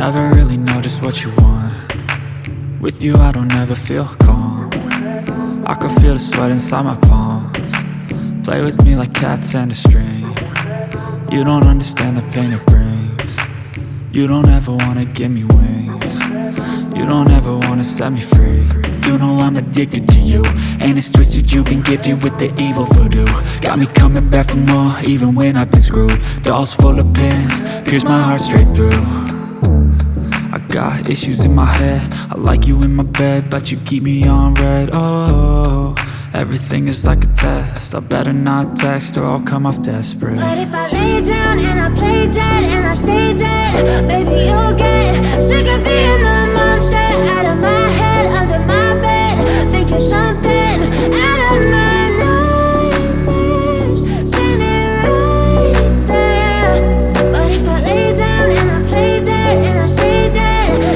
Never really know just what you want. With you I don't ever feel calm. I can feel the sweat inside my palms. Play with me like cats and a string. You don't understand the pain it brings. You don't ever wanna give me wings. You don't ever wanna set me free. You know I'm addicted to you, and it's twisted, you've been gifted with the evil voodoo. Got me coming back for more, even when I've been screwed. Dolls full of pins, pierce my heart straight through. I got issues in my head, I like you in my bed, but you keep me on red. Oh, everything is like a test, I better not text or I'll come off desperate. But if I lay down and I play dead and I stay dead, baby you'll get sick of being the monster out of my head, under my bed, thinking something out of my nightmares, standing right there. But if I lay down and I play dead and I stay dead,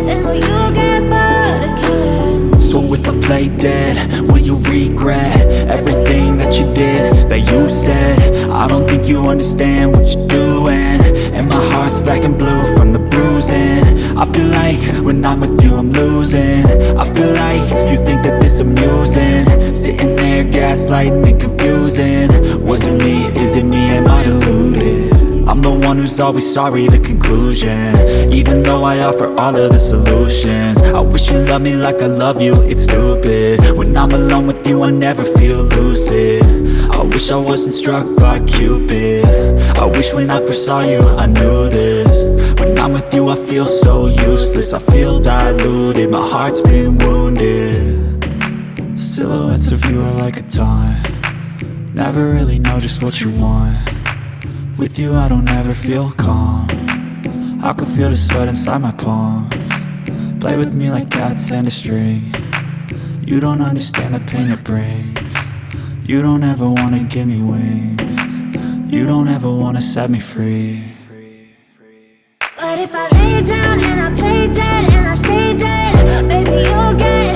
then will you get bored of killing? So if I play dead, will you regret everything that you did, that you said? I don't think you understand what you're doing, and my heart's black and blue from the bruising. I feel like when I'm with you I'm losing. I feel like you think that this amusing, sitting there gaslighting and confusing. Was it me? Is it me? Am I deluded? I'm the one who's always sorry, the conclusion, even though I offer all of the solutions. I wish you loved me like I love you, it's stupid. When I'm alone with you I never feel lucid. I wish I wasn't struck by Cupid. I wish when I first saw you I knew this. When I'm with you I feel so useless, I feel diluted, my heart's been wounded. Silhouettes of you are like a taunt. Never really know just what you want. With you I don't ever feel calm. I can feel the sweat inside my palms. Play with me like cats and a string. You don't understand the pain it brings. You don't ever wanna give me wings. You don't ever wanna set me free. But if I lay down and I play dead and I stay dead, baby you'll get